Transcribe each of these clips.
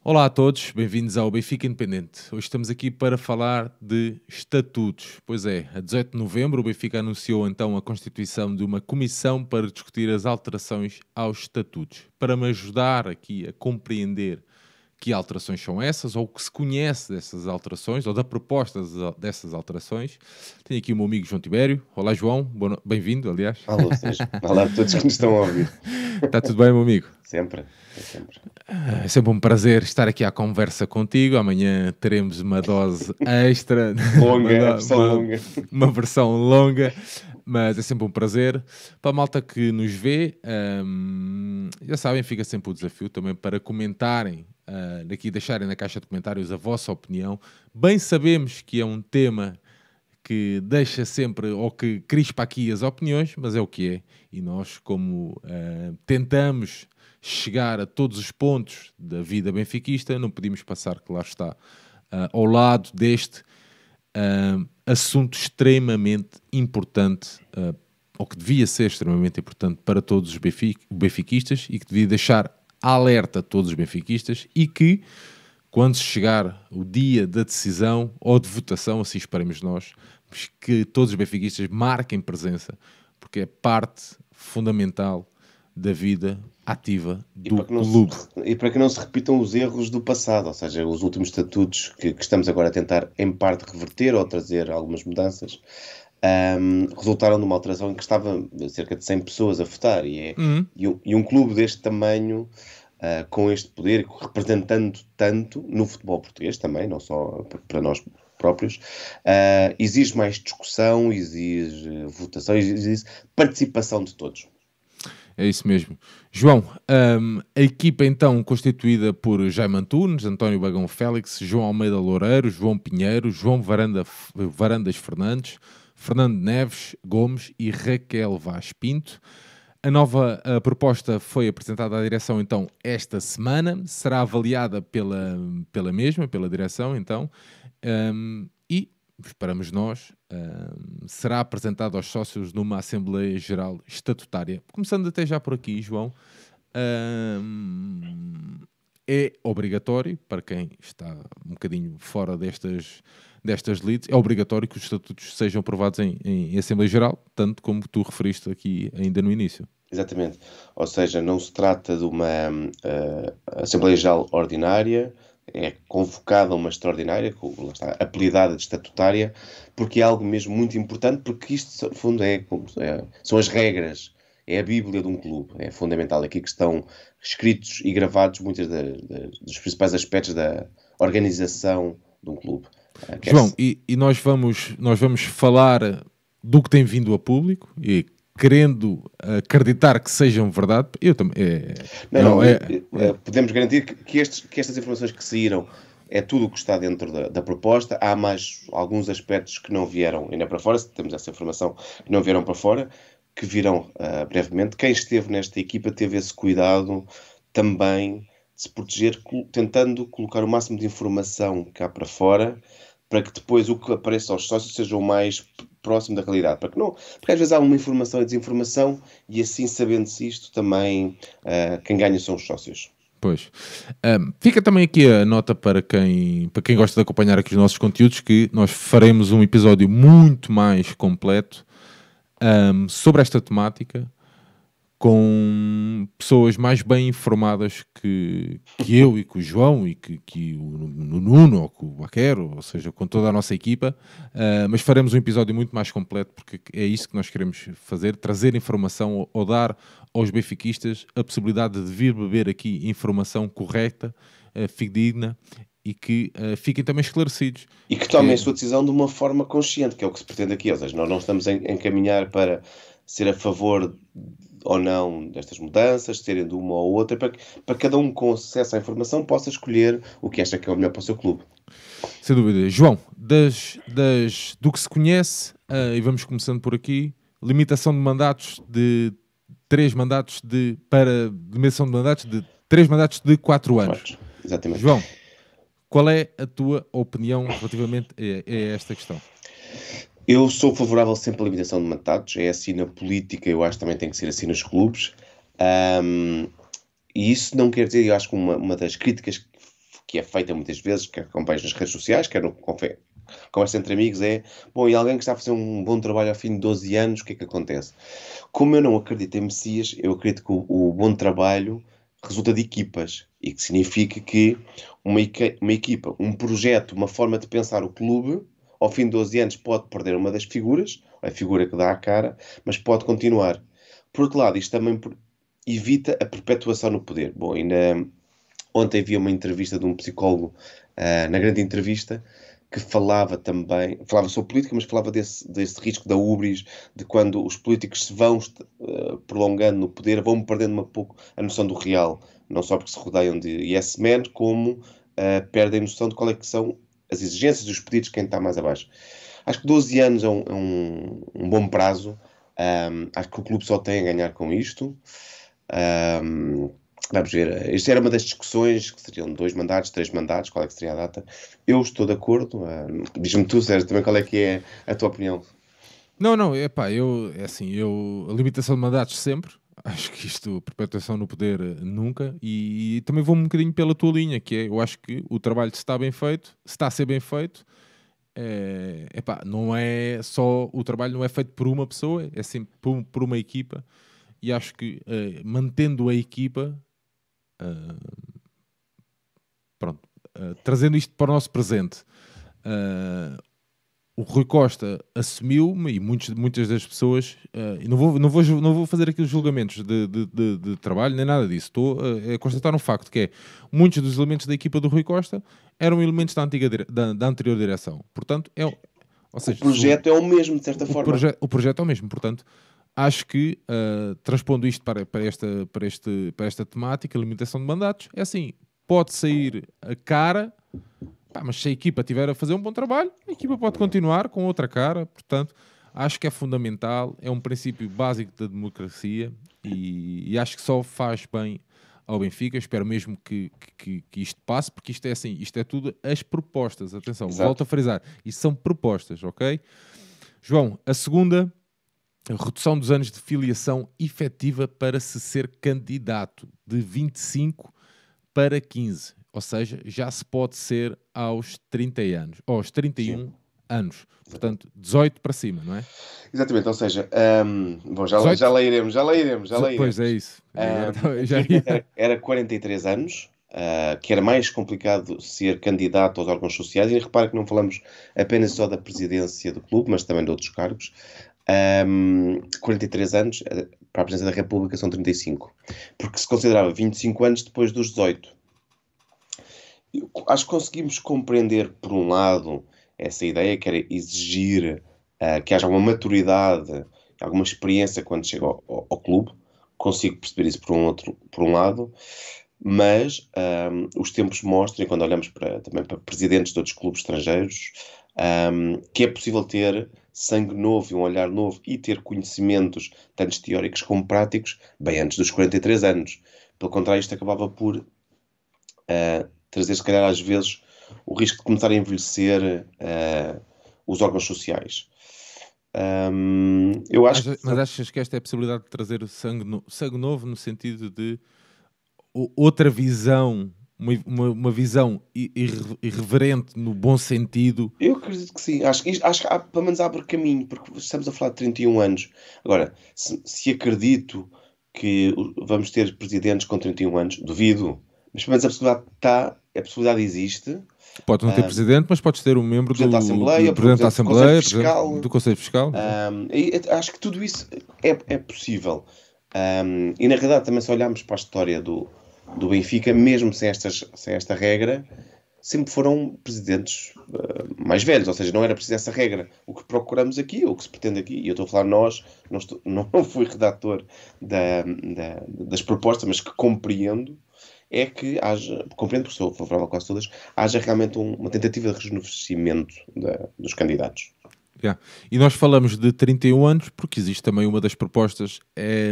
Olá a todos, bem-vindos ao Benfica Independente. Hoje estamos aqui para falar de estatutos. Pois é, a 18 de novembro o Benfica anunciou então a constituição de uma comissão para discutir as alterações aos estatutos. Para me ajudar aqui a compreender que alterações são essas, ou o que se conhece dessas alterações, ou da proposta dessas alterações, tenho aqui o meu amigo João Tibério. Olá João, bem-vindo, aliás. Alô, Sérgio. Olá a todos que nos estão a ouvir. Está tudo bem, meu amigo? Sempre, é sempre. É sempre um prazer estar aqui à conversa contigo. Amanhã teremos uma dose extra, Longa, longa. uma versão longa, mas é sempre um prazer. Para a malta que nos vê, já sabem, fica sempre o desafio também para comentarem, aqui deixarem na caixa de comentários a vossa opinião. Bem sabemos que é um tema que deixa sempre, ou que crispa aqui as opiniões, mas é o que é. E nós, como tentamos chegar a todos os pontos da vida benfiquista, não podíamos passar, que lá está, ao lado deste assunto extremamente importante, ou que devia ser extremamente importante para todos os benfiquistas e que devia deixar alerta a todos os benfiquistas e que, quando chegar o dia da decisão ou de votação, assim esperemos nós, que todos os benfiquistas marquem presença, porque é parte fundamental da vida ativa do clube. E para que não se repitam os erros do passado, ou seja, os últimos estatutos que estamos agora a tentar, em parte, reverter ou trazer algumas mudanças, resultaram numa alteração em que estava cerca de 100 pessoas a votar, e um clube deste tamanho, com este poder, representando tanto no futebol português também, não só para nós próprios, exige mais discussão, exige votação, exige participação de todos. É isso mesmo. João, a equipa então constituída por Jaime Antunes, António Bagão Félix, João Almeida Loureiro, João Pinheiro, João Varandas Fernandes, Fernando Neves Gomes e Raquel Vaz Pinto. A nova proposta foi apresentada à direção então esta semana, será avaliada pela direção então, e esperamos nós, será apresentado aos sócios numa Assembleia Geral Estatutária. Começando até já por aqui, João, é obrigatório, para quem está um bocadinho fora destas leads, é obrigatório que os estatutos sejam aprovados em Assembleia Geral, tanto como tu referiste aqui ainda no início. Exatamente. Ou seja, não se trata de uma Assembleia Geral ordinária, é convocada uma extraordinária, lá está, apelidada de estatutária, porque é algo mesmo muito importante, porque isto, no fundo, são as regras, é a Bíblia de um clube, é fundamental. Aqui que estão escritos e gravados muitos dos principais aspectos da organização de um clube. João, e nós vamos falar do que tem vindo a público e querendo acreditar que sejam verdade. Eu também. Podemos garantir que estas informações que saíram é tudo o que está dentro da proposta. Há mais alguns aspectos que não vieram ainda para fora, temos essa informação que não vieram para fora, que virão brevemente. Quem esteve nesta equipa teve esse cuidado também de se proteger, tentando colocar o máximo de informação cá para fora, para que depois o que apareça aos sócios seja o mais próximo da realidade. Porque às vezes há uma informação e desinformação, e assim, sabendo-se isto, também quem ganha são os sócios. Pois. Fica também aqui a nota para quem gosta de acompanhar aqui os nossos conteúdos, que nós faremos um episódio muito mais completo sobre esta temática, com pessoas mais bem informadas que eu e que o João e que o Nuno ou que o Baquero, ou seja, com toda a nossa equipa, mas faremos um episódio muito mais completo, porque é isso que nós queremos fazer, trazer informação ou dar aos benfiquistas a possibilidade de vir beber aqui informação correta, fidedigna, e que fiquem também esclarecidos. E que tomem a sua decisão de uma forma consciente, que é o que se pretende aqui. Ou seja, nós não estamos a encaminhar para ser a favor ou não destas mudanças, serem de uma ou outra, para cada um com acesso à informação possa escolher o que acha que é o melhor para o seu clube. Sem dúvida. João, do que se conhece, e vamos começando por aqui, limitação de mandatos de 3 mandatos limitação de mandatos de 3 mandatos de 4 anos. Exatamente. João, qual é a tua opinião relativamente a esta questão? Eu sou favorável sempre à limitação de mandatos, é assim na política, eu acho que também tem que ser assim nos clubes. E isso não quer dizer, eu acho que uma das críticas que é feita muitas vezes, quer acompanhas nas redes sociais, quer no conversa entre amigos, é, bom, e alguém que está a fazer um bom trabalho ao fim de 12 anos, o que é que acontece? Como eu não acredito em Messias, eu acredito que o bom trabalho resulta de equipas, e que significa que uma equipa, um projeto, uma forma de pensar o clube, ao fim de 12 anos pode perder uma das figuras, a figura que dá a cara, mas pode continuar. Por outro lado, isto também evita a perpetuação no poder. Bom, ontem havia uma entrevista de um psicólogo, na grande entrevista, que falava sobre política, mas falava desse risco da ubris, de quando os políticos se vão prolongando no poder, vão perdendo um pouco a noção do real, não só porque se rodeiam de yes men, como perdem a noção de qual é que são as exigências e os pedidos de quem está mais abaixo. Acho que 12 anos é um bom prazo. Acho que o clube só tem a ganhar com isto. Vamos ver. Isto era uma das discussões, que seriam 2 mandatos, 3 mandatos, qual é que seria a data. Eu estou de acordo. Diz-me tu, Sérgio, também qual é que é a tua opinião? Não, a limitação de mandatos sempre. Acho que isto, perpetuação no poder, nunca. E também vou um bocadinho pela tua linha, que é, eu acho que o trabalho está bem feito, se está a ser bem feito, não é só, o trabalho não é feito por uma pessoa, é sempre por uma equipa. E acho que, mantendo a equipa, trazendo isto para o nosso presente, o Rui Costa assumiu, e muitas das pessoas, e não vou fazer aqui os julgamentos de trabalho, nem nada disso, estou a constatar um facto, que é, muitos dos elementos da equipa do Rui Costa eram elementos da anterior direção. Portanto, ou seja, o projeto é o mesmo, de certa forma. O projeto é o mesmo, portanto, acho que, transpondo isto para esta temática, limitação de mandatos, é assim, pode sair a cara, mas se a equipa estiver a fazer um bom trabalho, a equipa pode continuar com outra cara. Portanto, acho que é fundamental, é um princípio básico da democracia, e acho que só faz bem ao Benfica. Espero mesmo que isto passe, porque isto é assim, isto é tudo as propostas. Atenção, Exato. Volto a frisar, isto são propostas, ok? João, a segunda, a redução dos anos de filiação efetiva para se ser candidato, de 25 para 15. Ou seja, já se pode ser aos 30 anos, ou aos 31 Sim. anos. Portanto, 18 para cima, não é? Exatamente, ou seja, bom, 18? já lá iremos. Pois é isso. Era 43 anos, que era mais complicado ser candidato aos órgãos sociais, e repara que não falamos apenas só da presidência do clube, mas também de outros cargos. 43 anos, para a presidência da República são 35, porque se considerava 25 anos depois dos 18. Acho que conseguimos compreender, por um lado, essa ideia, que era exigir que haja uma maturidade, alguma experiência quando chega ao clube. Consigo perceber isso por um lado, mas os tempos mostram, e quando olhamos também para presidentes de outros clubes estrangeiros, que é possível ter sangue novo e um olhar novo, e ter conhecimentos, tanto teóricos como práticos, bem antes dos 43 anos. Pelo contrário, isto acabava por trazer, se calhar, às vezes, o risco de começar a envelhecer os órgãos sociais. Eu acho mas achas que esta é a possibilidade de trazer sangue novo, no sentido de outra visão, uma visão irreverente, no bom sentido? Eu acredito que sim. Acho que pelo menos abre caminho, porque estamos a falar de 31 anos. Agora, se acredito que vamos ter presidentes com 31 anos, duvido. Mas pelo menos a possibilidade existe. Pode não ter presidente, mas podes ter um membro Presidente da Assembleia, presidente da Assembleia, Fiscal. do Conselho Fiscal. Acho que tudo isso é possível. E na realidade, também, se olharmos para a história do Benfica, mesmo sem esta regra, sempre foram presidentes mais velhos, ou seja, não era preciso essa regra. O que procuramos aqui, o que se pretende aqui, e eu estou a falar nós, não fui redator das propostas, mas que compreendo, é que compreendo, porque sou favorável a quase todas, haja realmente uma tentativa de rejuvenescimento dos candidatos. Yeah. E nós falamos de 31 anos porque existe também uma das propostas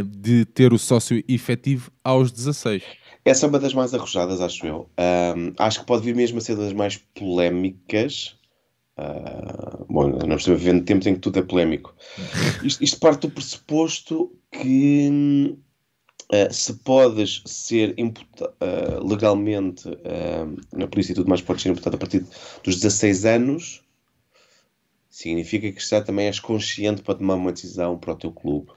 de ter o sócio efetivo aos 16. Essa é uma das mais arrojadas, acho eu. Acho que pode vir mesmo a ser das mais polémicas. Bom, nós estamos vivendo tempos em que tudo é polémico. Isto parte do pressuposto que Se podes ser legalmente na polícia e tudo mais, podes ser imputado a partir dos 16 anos, significa que já também és consciente para tomar uma decisão para o teu clube.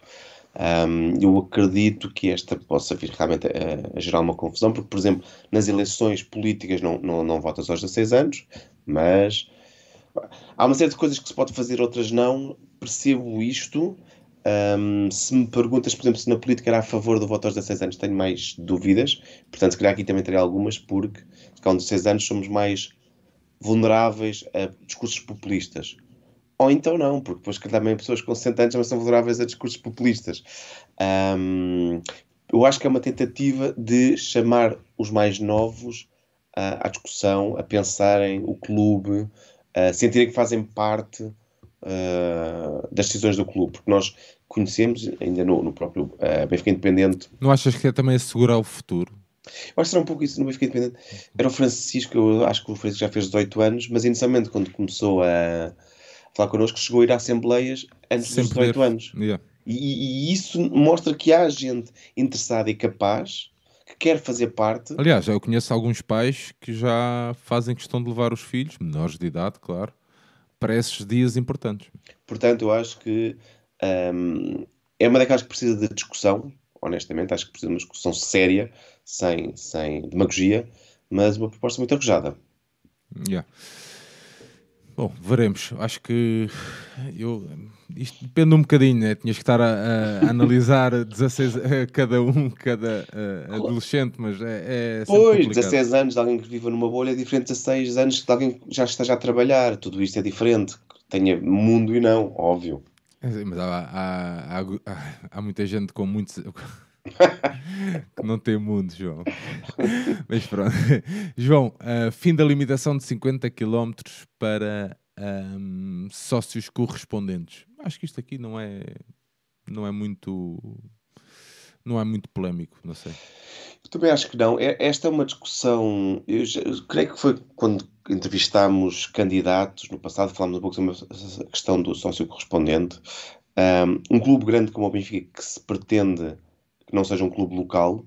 Eu acredito que esta possa vir realmente a gerar uma confusão, porque, por exemplo, nas eleições políticas não votas aos 16 anos, mas há uma série de coisas que se pode fazer, outras não. Percebo isto. Se me perguntas, por exemplo, se na política era a favor do voto aos 16 anos, tenho mais dúvidas. Portanto, se calhar aqui também terei algumas, porque com 16 anos somos mais vulneráveis a discursos populistas. Ou então não, porque depois que também pessoas com 60 anos também são vulneráveis a discursos populistas. Eu acho que é uma tentativa de chamar os mais novos à discussão, a pensarem o clube, a sentirem que fazem parte das decisões do clube, porque nós conhecemos, ainda no próprio Benfica Independente. Não achas que é também assegurar o futuro? Eu acho que era um pouco isso no Benfica Independente. Era o Francisco, eu acho que o Francisco já fez 18 anos, mas inicialmente quando começou a falar connosco, chegou a ir a assembleias antes dos 18 anos. Yeah. E isso mostra que há gente interessada e capaz que quer fazer parte. Aliás, eu conheço alguns pais que já fazem questão de levar os filhos, menores de idade, claro, para esses dias importantes. Portanto, eu acho que é uma daquelas que precisa de discussão, honestamente. Acho que precisa de uma discussão séria, sem demagogia, mas uma proposta muito arrojada. Yeah. Bom, veremos. Acho que isto depende um bocadinho, né? Tinhas que estar a analisar 16 cada adolescente, mas é sempre Pois, complicado. 16 anos de alguém que viva numa bolha é diferente de 16 anos de alguém que já esteja a trabalhar. Tudo isto é diferente. Que tenha mundo e não, óbvio. Mas há muita gente com muitos que não tem mundo, João. Mas pronto. João, fim da limitação de 50 km para sócios correspondentes. Acho que isto aqui não é muito polémico, não sei. Eu também acho que não. Esta é uma discussão. Eu creio que foi quando entrevistámos candidatos no passado, falámos um pouco sobre a questão do sócio correspondente. Um clube grande como o Benfica, que se pretende que não seja um clube local,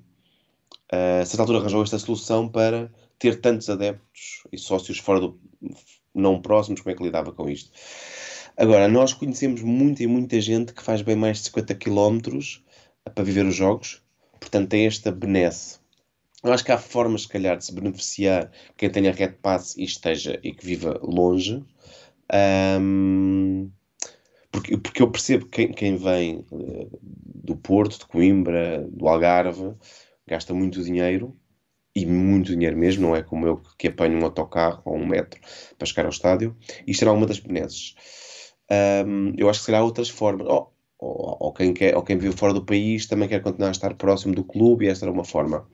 a certa altura arranjou esta solução para ter tantos adeptos e sócios fora do não próximos. Como é que lidava com isto? Agora, nós conhecemos muita gente que faz bem mais de 50 km para viver os jogos, portanto tem esta benesse. Eu acho que há formas, se calhar, de se beneficiar quem tenha Red Pass e esteja e que viva longe. Porque eu percebo que quem vem do Porto, de Coimbra, do Algarve, gasta muito dinheiro, e muito dinheiro mesmo, não é como eu que apanho um autocarro ou um metro para chegar ao estádio. Isto será uma das benesses. Eu acho que será outras formas. Ou quem vive fora do país também quer continuar a estar próximo do clube, e esta era uma forma.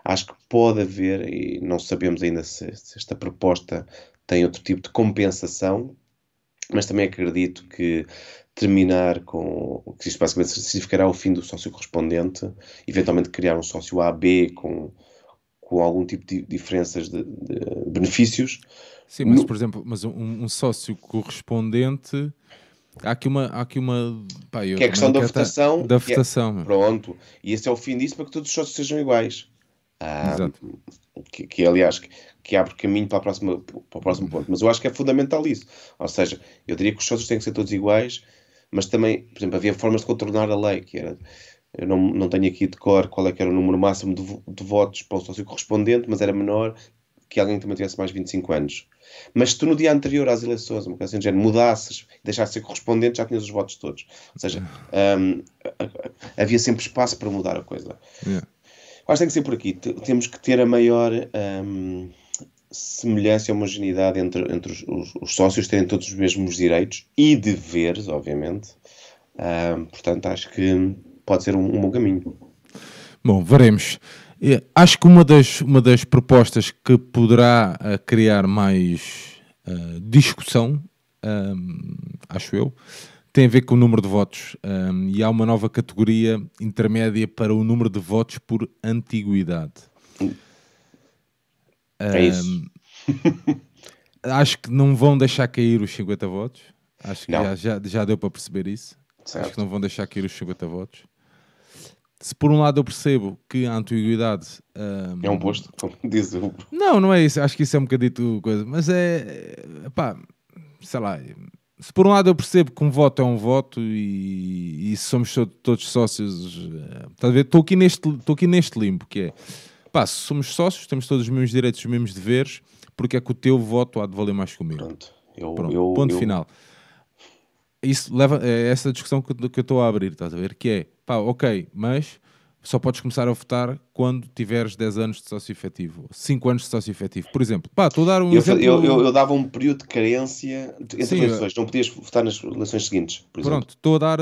Acho que pode haver, e não sabemos ainda se esta proposta tem outro tipo de compensação, mas também acredito que terminar com que isto basicamente significará o fim do sócio correspondente, eventualmente criar um sócio A-B com algum tipo de diferenças de benefícios. Sim, mas por exemplo, um sócio correspondente, há aqui uma pá, que é a questão da votação. votação. Pronto, e esse é o fim disso, para que todos os sócios sejam iguais. Exato. Aliás, que abre caminho para o próximo ponto. Mas eu acho que é fundamental isso. Ou seja, eu diria que os sócios têm que ser todos iguais, mas também, por exemplo, havia formas de contornar a lei, que era... Eu não tenho aqui de cor qual é que era o número máximo de votos para o sócio correspondente, mas era menor que alguém que também tivesse mais de 25 anos. Mas se tu no dia anterior às eleições, uma coisa assim, género, mudasses e deixasses de ser correspondente, já tinhas os votos todos. Ou seja, havia sempre espaço para mudar a coisa. Yeah. Acho que tem que ser por aqui. Temos que ter a maior semelhança e homogeneidade entre os sócios, terem todos os mesmos direitos e deveres, obviamente. Portanto, acho que pode ser um bom caminho. Bom, veremos. Acho que uma das propostas que poderá criar mais discussão, acho eu, tem a ver com o número de votos. E há uma nova categoria intermédia para o número de votos por antiguidade. É isso. Acho que não vão deixar cair os 50 votos. Acho que Não. já deu para perceber isso. Certo. Acho que não vão deixar cair os 50 votos. Se por um lado eu percebo que a antiguidade... É um posto, como diz o... Não é isso. Acho que isso é um bocadito coisa. Mas pá, sei lá. Se por um lado eu percebo que um voto é um voto e se somos todos sócios... estás a ver? Estou aqui neste limbo, que é... Pá, se somos sócios, temos todos os mesmos direitos, os mesmos deveres, porque é que o teu voto há de valer mais que o meu. Pronto. Ponto final. Isso leva a essa discussão que eu estou a abrir, estás a ver? Que é, pá, ok, mas só podes começar a votar quando tiveres 10 anos de sócio efetivo, 5 anos de sócio efetivo. Por exemplo, pá, estou a dar um exemplo... Eu dava um período de carência entre Sim, eleições, não podias votar nas eleições seguintes, por exemplo. Pronto, estou a dar...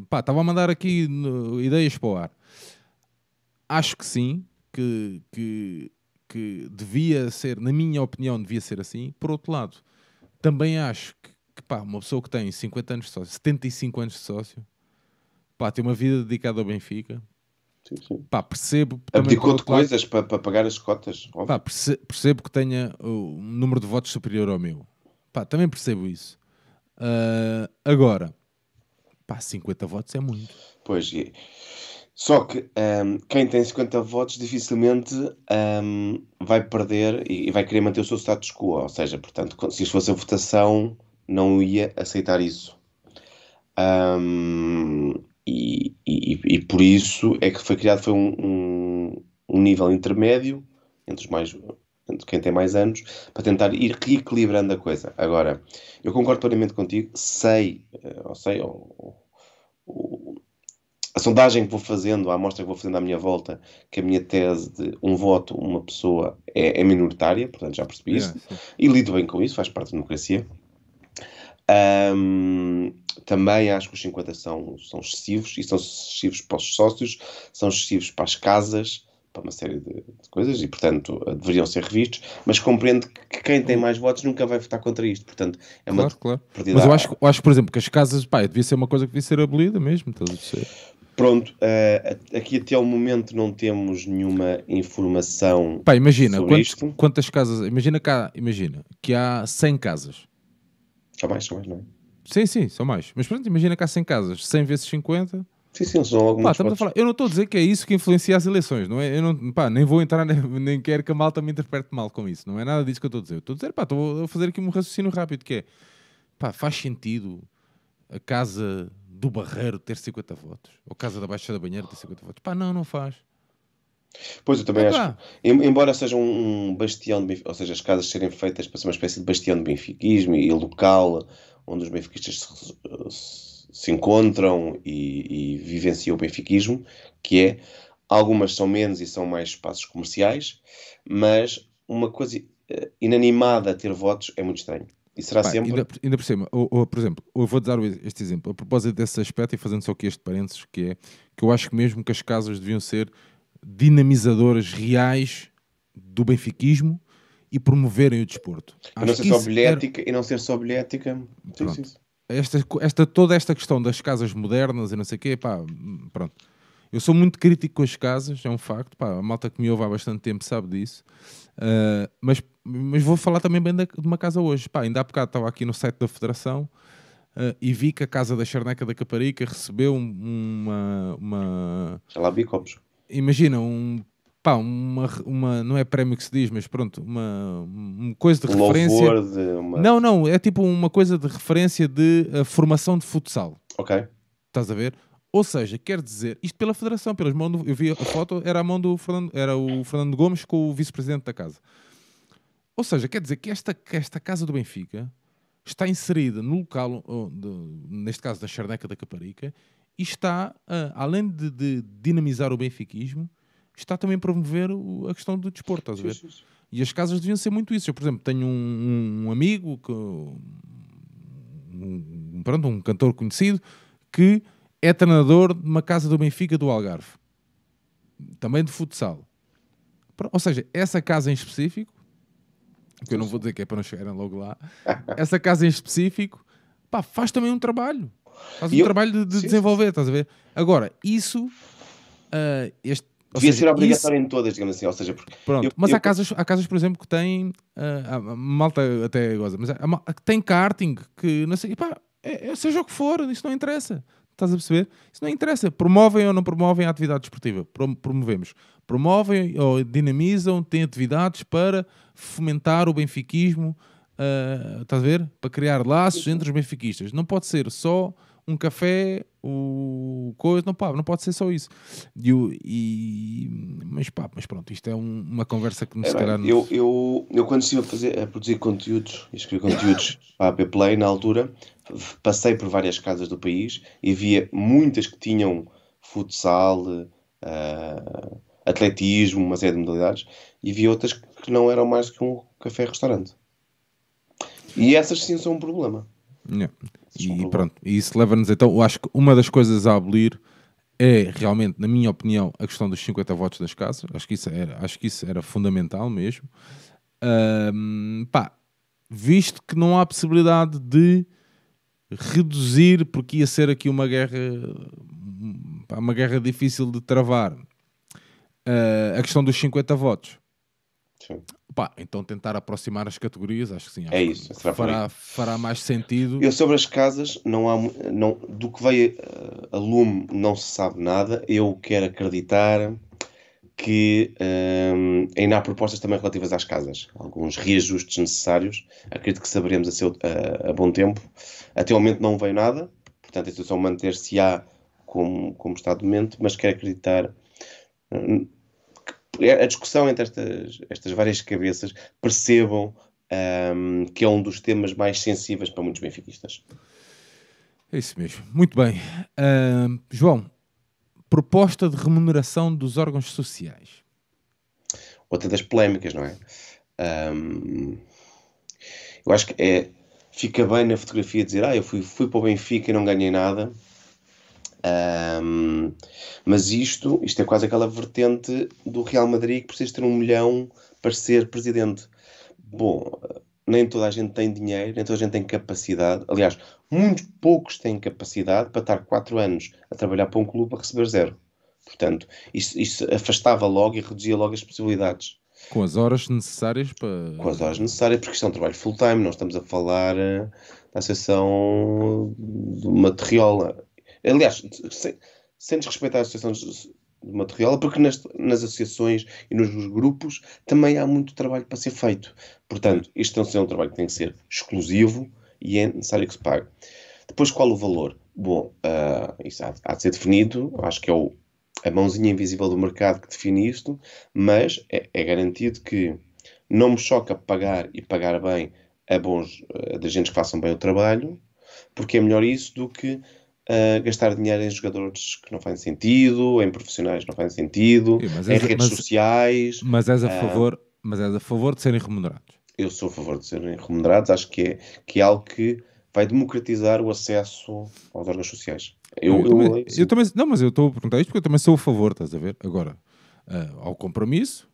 pá, estava a mandar aqui ideias para o ar. Acho que sim, que devia ser, na minha opinião, devia ser assim. Por outro lado, também acho que pá, uma pessoa que tem 50 anos de sócio, 75 anos de sócio, pá, tem uma vida dedicada ao Benfica, Sim. pá, percebo... Abdicou de coisas para pagar as cotas. Pá, percebo que tenha um número de votos superior ao meu. Pá, também percebo isso. Agora, pá, 50 votos é muito. Pois, só que quem tem 50 votos dificilmente vai perder e vai querer manter o seu status quo. Ou seja, portanto, se isto fosse a votação, não ia aceitar isso. E por isso é que foi criado um nível intermédio entre quem tem mais anos, para tentar ir reequilibrando a coisa. Agora, eu concordo plenamente contigo, a sondagem que vou fazendo, a amostra que vou fazendo à minha volta, que a minha tese de um voto, uma pessoa é minoritária, portanto já percebi isso, e lido bem com isso, faz parte da democracia. Também acho que os 50 são excessivos, e são excessivos para os sócios, são excessivos para as casas, para uma série de coisas, e portanto deveriam ser revistos, mas compreendo que quem tem mais votos nunca vai votar contra isto, portanto é uma claro. Mas eu acho, por exemplo, que as casas, pá, devia ser uma coisa que devia ser abolida mesmo, estás a dizer? Pronto, aqui até ao momento não temos nenhuma informação. Pá, imagina, sobre isto. quantas casas, imagina que há 100 casas. São mais, não é? Sim, são mais. Mas pronto, imagina que há 100 casas, 100 vezes 50. Sim, são logo muitos votos. Eu não estou a dizer que é isso que influencia as eleições, não é? Eu não, pá, nem vou entrar, nem quero que a malta me interprete mal com isso. Não é nada disso que eu estou a dizer. Eu estou a dizer, pá, estou a fazer aqui um raciocínio rápido, que é, pá, faz sentido a casa do Barreiro ter 50 votos? Ou a casa da Baixa da Banheira ter 50 votos? Pá, não faz. Pois, eu também acho que, embora seja um bastião, ou seja, as casas serem feitas para ser uma espécie de bastião de benfiquismo e local onde os benfiquistas se encontram e vivenciam o benfiquismo, que é, algumas são menos e são mais espaços comerciais, mas uma coisa inanimada a ter votos é muito estranho. E será sempre... Ainda por cima, por exemplo, eu vou dar este exemplo, a propósito desse aspecto, e fazendo só aqui este parênteses, que é, que eu acho que mesmo que as casas deviam ser dinamizadoras reais do benfiquismo e promoverem o desporto. E não ser só bilhética, e não ser só bilhética. Sim. Toda esta questão das casas modernas e não sei o quê, pá, pronto. Eu sou muito crítico com as casas, é um facto, pá, a malta que me ouve há bastante tempo sabe disso, mas vou falar também bem de uma casa hoje. Pá, ainda há bocado estava aqui no site da Federação e vi que a casa da Charneca da Caparica recebeu uma... Já lá vi copos. Imagina, não é prémio que se diz, mas pronto, uma coisa de referência. Não, é tipo uma coisa de referência de formação de futsal. Ok. Estás a ver? Ou seja, quer dizer, isto pela Federação, pelas mãos eu vi a foto, era a mão do Fernando, era o Fernando Gomes com o vice-presidente da casa. Ou seja, quer dizer que esta casa do Benfica está inserida no local, neste caso da Charneca da Caparica, e está, além de dinamizar o benfiquismo, está também a promover a questão do desporto, estás a ver? Sim. E as casas deviam ser muito isso. Eu, por exemplo, tenho um amigo, um cantor conhecido, que é treinador de uma casa do Benfica do Algarve. Também de futsal. Ou seja, essa casa em específico, que eu não vou dizer que é para não chegarem logo lá, essa casa em específico, pá, faz também um trabalho. Faz um trabalho de desenvolver, estás a ver? Agora, isso... devia ser obrigatório em todas, digamos assim, ou seja... Pronto, mas há casas, por exemplo, que têm... a malta até goza, mas que tem karting, que não sei... Pá, seja o que for, isso não interessa. Estás a perceber? Isso não interessa. Promovem ou não promovem a atividade desportiva? Promovemos. Promovem ou dinamizam, têm atividades para fomentar o benfiquismo, estás a ver? Para criar laços entre os benfiquistas. Não pode ser só um café, não pode ser só isso. Mas pronto, isto é uma conversa que se calhar... Eu quando estive a produzir conteúdos, e escrever conteúdos para a AP Play, na altura, passei por várias casas do país e havia muitas que tinham futsal, atletismo, uma série de modalidades, e havia outras que não eram mais que um café-restaurante. E essas sim são um problema. Yeah. E pronto, e isso leva-nos então, eu acho que uma das coisas a abolir é realmente, na minha opinião, a questão dos 50 votos das casas. Acho que isso era fundamental mesmo. Visto que não há possibilidade de reduzir, porque ia ser aqui uma guerra difícil de travar, a questão dos 50 votos. Sim. Então tentar aproximar as categorias, acho que sim. Isso. Fará mais sentido. Eu sobre as casas, do que veio a lume não se sabe nada. Eu quero acreditar que ainda há propostas também relativas às casas. Alguns reajustes necessários. Acredito que saberemos a bom tempo. Até o momento não veio nada. Portanto, a situação manter-se-á como está de momento, mas quero acreditar... a discussão entre estas várias cabeças, percebam que é um dos temas mais sensíveis para muitos benfiquistas. É isso mesmo. Muito bem. João, proposta de remuneração dos órgãos sociais. Outra das polémicas, não é? Eu acho que fica bem na fotografia dizer eu fui para o Benfica e não ganhei nada. Mas isto é quase aquela vertente do Real Madrid que precisa ter 1 milhão para ser presidente. Bom, nem toda a gente tem dinheiro, nem toda a gente tem capacidade. Aliás, muito poucos têm capacidade para estar 4 anos a trabalhar para um clube a receber 0. Portanto, isso afastava logo e reduzia logo as possibilidades. Com as horas necessárias para... Com as horas necessárias, porque isto é um trabalho full-time. Não estamos a falar da associação de uma terriola. Aliás, sem desrespeitar a associação de uma terriola, porque nas associações e nos grupos também há muito trabalho para ser feito. Portanto, isto é um trabalho que tem que ser exclusivo e é necessário que se pague. Depois, qual o valor? Bom, isso há de ser definido. Acho que é a mãozinha invisível do mercado que define isto, mas é garantido que não me choca pagar e pagar bem a agentes que façam bem o trabalho, porque é melhor isso do que gastar dinheiro em jogadores que não fazem sentido, em profissionais que não fazem sentido, em redes sociais. Mas és a favor de serem remunerados? Eu sou a favor de serem remunerados. Acho que é algo que vai democratizar o acesso aos órgãos sociais. Mas eu estou a perguntar isto porque eu também sou a favor, estás a ver? Agora, ao compromisso,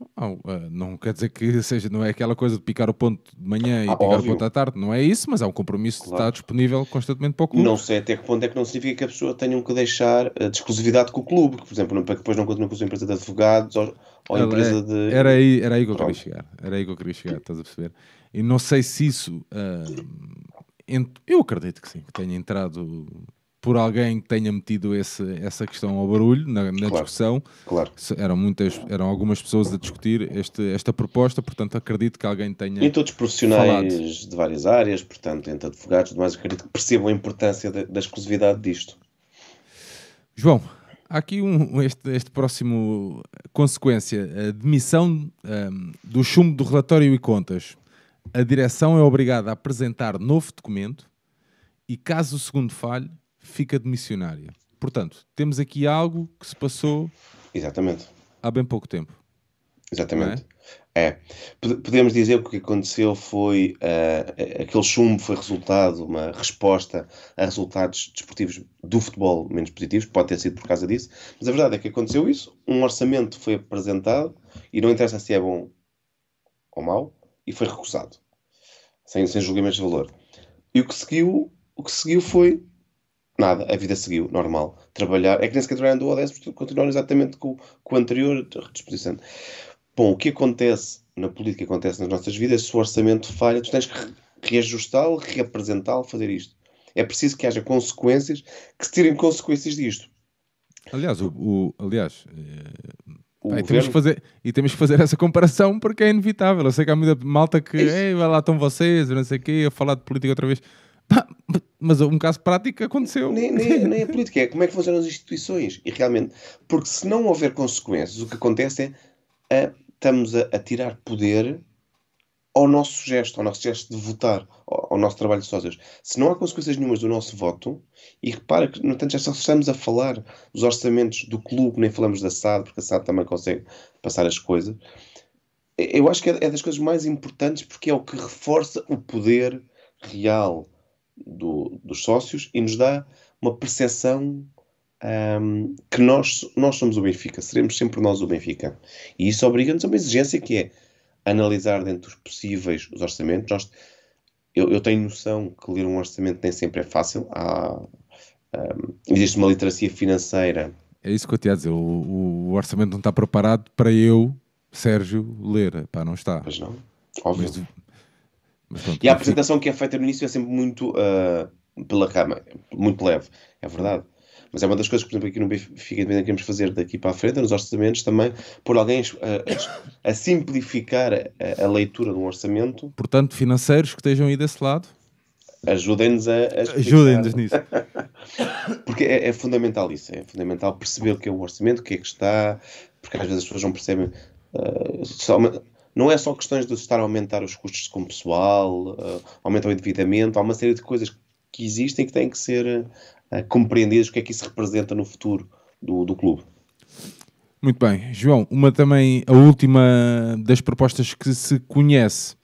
não quer dizer que não é aquela coisa de picar o ponto de manhã e picar óbvio. O ponto à tarde, não é isso, mas há um compromisso que está disponível constantemente para o clube. Não sei até que ponto é que não significa que a pessoa tenha que deixar de exclusividade com o clube, por exemplo, para que depois não continue com a sua empresa de advogados ou empresa de... Era aí que eu queria chegar, estás a perceber? E não sei se isso... eu acredito que sim, que tenha entrado... por alguém que tenha metido essa questão ao barulho na discussão. Claro. Eram algumas pessoas a discutir esta proposta, portanto acredito que alguém tenha... E todos profissionais falado. De várias áreas, portanto, entre advogados, mas acredito que percebam a importância da exclusividade disto. João, há aqui este próximo consequência, a demissão do chumbo do relatório e contas. A direção é obrigada a apresentar novo documento e, caso o segundo falhe, fica demissionária. Portanto, temos aqui algo que se passou... Exatamente. Há bem pouco tempo. Exatamente. Podemos dizer que o que aconteceu foi aquele chumbo foi uma resposta a resultados desportivos do futebol menos positivos, pode ter sido por causa disso, mas a verdade é que aconteceu isso, um orçamento foi apresentado e não interessa se é bom ou mau, e foi recusado, sem julgamentos de valor. E o que seguiu foi nada, a vida seguiu, normal. Trabalhar, é que nem sequer trabalhando do ODS, continuaram exatamente com o anterior, redisposição. Bom, o que acontece na política, acontece nas nossas vidas, se o orçamento falha, tu tens que reajustá-lo, reapresentá-lo, fazer isto. É preciso que haja consequências, que se tirem consequências disto. Aliás, O pá, governo... temos que fazer essa comparação porque é inevitável. Eu sei que há muita malta que, É isso. ei, vai lá estão vocês, eu não sei o quê, a falar de política outra vez. Pá, mas um caso prático aconteceu. Nem a política, é como é que funcionam as instituições. E realmente, porque se não houver consequências, o que acontece é estamos a tirar poder ao nosso gesto de votar, ao nosso trabalho de sócios. Se não há consequências nenhumas do nosso voto, e repara que, no entanto, já só estamos a falar dos orçamentos do clube, nem falamos da SAD, porque a SAD também consegue passar as coisas. Eu acho que é das coisas mais importantes porque é o que reforça o poder real dos sócios e nos dá uma percepção que nós somos o Benfica, seremos sempre nós o Benfica. E isso obriga-nos a uma exigência que é analisar dentro dos possíveis os orçamentos. Eu tenho noção que ler um orçamento nem sempre é fácil. Existe uma literacia financeira. É isso que eu te ia dizer. O orçamento não está preparado para eu, Sérgio, ler. Pá, não está. Mas não, óbvio. Mas pronto, E a apresentação que é feita no início é sempre muito pela rama, muito leve, é verdade. Mas é uma das coisas que, por exemplo, aqui no Benfica Independente queremos fazer daqui para a frente, nos orçamentos também, por alguém a simplificar a leitura de um orçamento. Portanto, financeiros que estejam aí desse lado, ajudem-nos a explicar. ajudem-nos nisso. Porque é fundamental isso, é fundamental perceber o que é o orçamento, o que é que está, porque às vezes as pessoas não percebem. Não é só questões de estar a aumentar os custos com pessoal, aumentar o endividamento, há uma série de coisas que existem que têm que ser compreendidas, o que é que isso representa no futuro do clube. Muito bem. João, a última das propostas que se conhece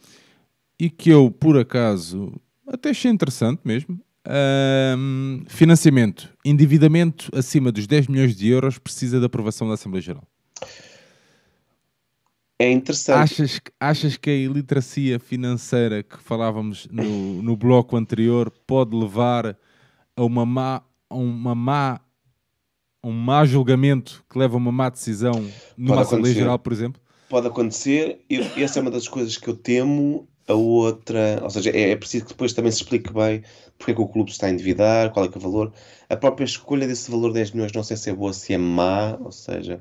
e que eu, por acaso, até achei interessante mesmo. Financiamento. Endividamento acima dos 10 milhões de euros precisa da aprovação da Assembleia Geral. É interessante. Achas que a iliteracia financeira que falávamos no bloco anterior pode levar a um má julgamento que leva a uma má decisão numa Assembleia Geral, por exemplo? Pode acontecer. Essa é uma das coisas que eu temo. A outra, ou seja, é preciso que depois também se explique bem porque é que o clube se está a endividar, qual é que é o valor. A própria escolha desse valor de 10 milhões não sei se é boa, se é má, ou seja,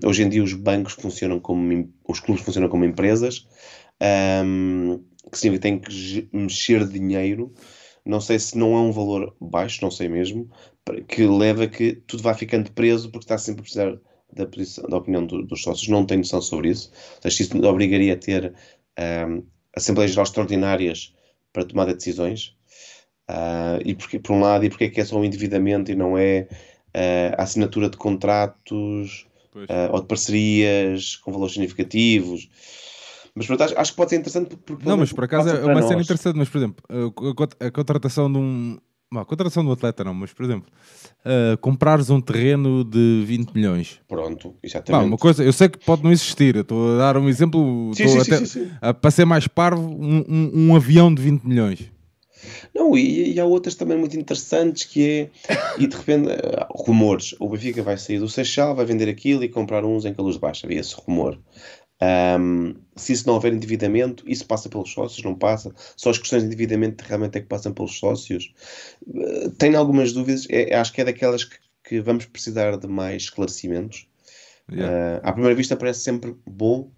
hoje em dia os clubes funcionam como empresas, que significa que têm que mexer dinheiro. Não sei se não é um valor baixo, não sei mesmo, que leva a que tudo vá ficando preso porque está sempre a precisar da opinião dos sócios. Não tenho noção sobre isso. Ou seja, isso obrigaria a ter Assembleias Gerais extraordinárias para tomada de decisões. E porque, por um lado, e porque é que é só um endividamento e não é a assinatura de contratos ou de parcerias com valores significativos. Mas pronto, acho que pode ser interessante porque... Não, mas por acaso é uma cena interessante. Mas, por exemplo, a contratação de a contratação do atleta não, mas por exemplo, comprares um terreno de 20 milhões. Pronto, exatamente. Uma coisa, eu sei que pode não existir, eu estou a dar um exemplo, sim. Para ser mais parvo, um avião de 20 milhões. Não, e há outras também muito interessantes que é, e de repente, rumores, o Benfica vai sair do Seixal, vai vender aquilo e comprar uns em Caluz de Baixo, havia esse rumor. Se isso não houver endividamento, isso passa pelos sócios, não passa? Só as questões de endividamento realmente é que passam pelos sócios? Tenho algumas dúvidas, acho que é daquelas que vamos precisar de mais esclarecimentos. À primeira vista parece sempre bom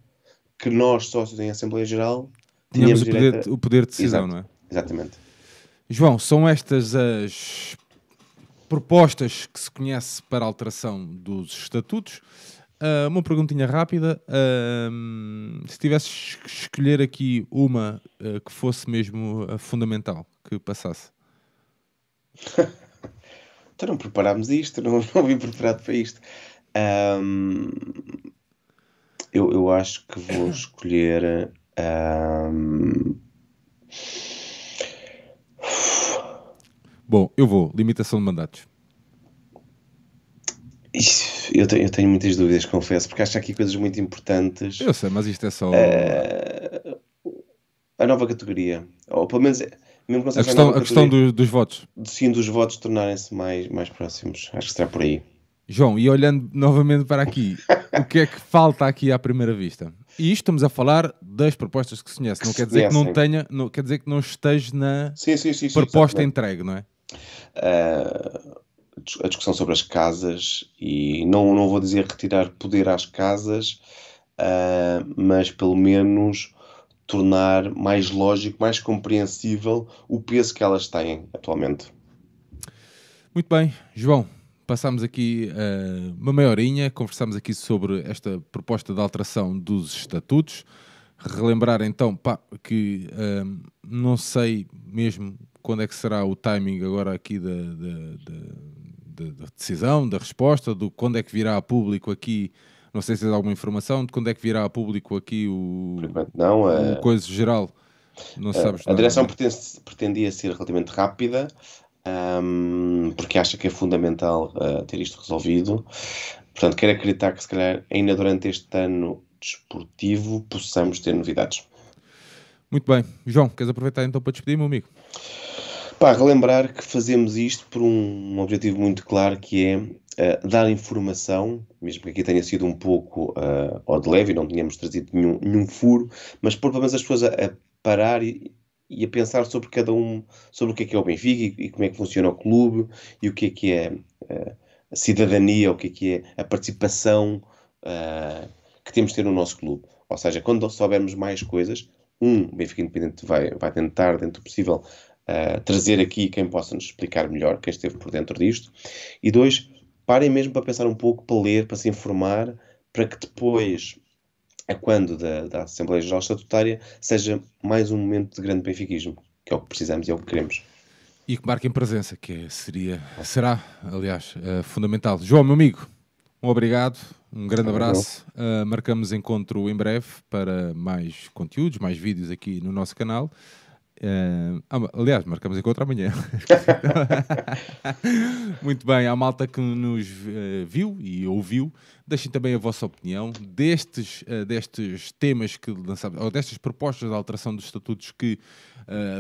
que nós, sócios em Assembleia Geral, tenhamos o poder de decisão. Exato, não é? Exatamente. João, são estas as propostas que se conhece para a alteração dos estatutos. Uma perguntinha rápida. Se tivesses que escolher aqui uma que fosse mesmo fundamental, que passasse. Então não preparámos isto, não vim preparado para isto. Eu acho que vou escolher... Bom, eu vou. Limitação de mandatos. Eu tenho muitas dúvidas, confesso, porque acho que há aqui coisas muito importantes. Eu sei, mas isto é só... a nova categoria. Ou pelo menos... Mesmo que a questão dos votos. Sim, dos votos tornarem-se mais próximos. Acho que será por aí. João, e olhando novamente para aqui, o que é que falta aqui à primeira vista? E isto estamos a falar das propostas que se conhece. Não quer dizer que não tenha, não quer dizer que não esteja na sim, proposta entregue, não é? A discussão sobre as casas, e não vou dizer retirar poder às casas, mas pelo menos tornar mais lógico, mais compreensível o peso que elas têm atualmente. Muito bem, João, passámos aqui uma meia horinha, conversámos aqui sobre esta proposta de alteração dos estatutos. Relembrar então que não sei mesmo quando é que será o timing agora aqui da decisão, da resposta, do quando é que virá a público aqui, não sei se tens alguma informação, de quando é que virá a público aqui o coisa geral. Não sabes a direção nada. pretendia ser relativamente rápida, porque acha que é fundamental ter isto resolvido. Portanto, quero acreditar que se calhar ainda durante este ano desportivo possamos ter novidades. Muito bem. João, queres aproveitar então para despedir, meu amigo? Relembrar que fazemos isto por um objetivo muito claro, que é dar informação, mesmo que aqui tenha sido um pouco ao de leve e não tínhamos trazido nenhum furo, mas pôr pelo menos as pessoas a parar e a pensar sobre cada um, sobre o que é o Benfica e como é que funciona o clube e o que é a cidadania, o que é a participação que temos de ter no nosso clube. Ou seja, quando soubermos mais coisas, o Benfica Independente vai tentar, dentro do possível, trazer aqui quem possa nos explicar melhor, quem esteve por dentro disto. E 2, parem mesmo para pensar um pouco, para ler, para se informar, para que depois, quando da Assembleia Geral Estatutária, seja mais um momento de grande benfiquismo, que é o que precisamos e é o que queremos. E que marquem presença, será, aliás, fundamental. João, meu amigo, um obrigado, um grande abraço. Marcamos encontro em breve para mais conteúdos, mais vídeos aqui no nosso canal. Aliás, marcamos encontro amanhã. Muito bem, à malta que nos viu e ouviu, deixem também a vossa opinião destes temas que lançamos, ou destas propostas de alteração dos estatutos que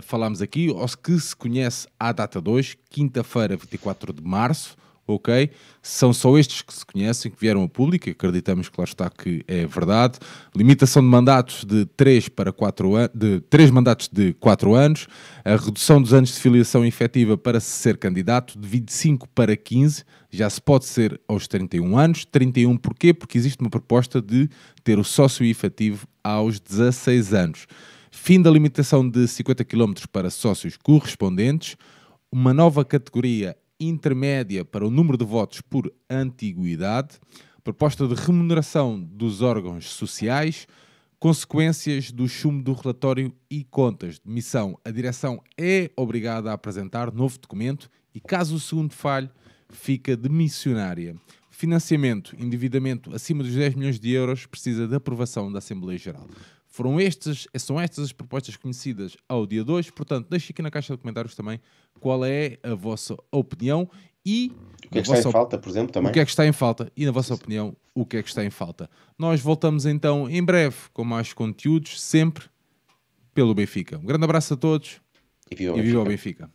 falámos aqui, ou que se conhece à data de hoje, quinta-feira, 24 de março. Ok? São só estes que se conhecem, que vieram a público, acreditamos que lá está que é verdade. Limitação de mandatos de 3 para 4 anos, de 3 mandatos de 4 anos, a redução dos anos de filiação efetiva para se ser candidato de 25 para 15, já se pode ser aos 31 anos. 31 porquê? Porque existe uma proposta de ter o sócio efetivo aos 16 anos. Fim da limitação de 50 km para sócios correspondentes, uma nova categoria intermédia para o número de votos por antiguidade, proposta de remuneração dos órgãos sociais, consequências do chumbo do relatório e contas de missão. A direção é obrigada a apresentar novo documento e, caso o segundo falhe, fica demissionária. Financiamento, endividamento acima dos 10 milhões de euros, precisa de aprovação da Assembleia Geral. São estas as propostas conhecidas ao dia 2, portanto, deixe aqui na caixa de comentários também qual é a vossa opinião e... O que é que está em falta, por exemplo, também? O que é que está em falta e, na vossa opinião, o que é que está em falta. Nós voltamos então em breve com mais conteúdos, sempre pelo Benfica. Um grande abraço a todos e viva o Benfica.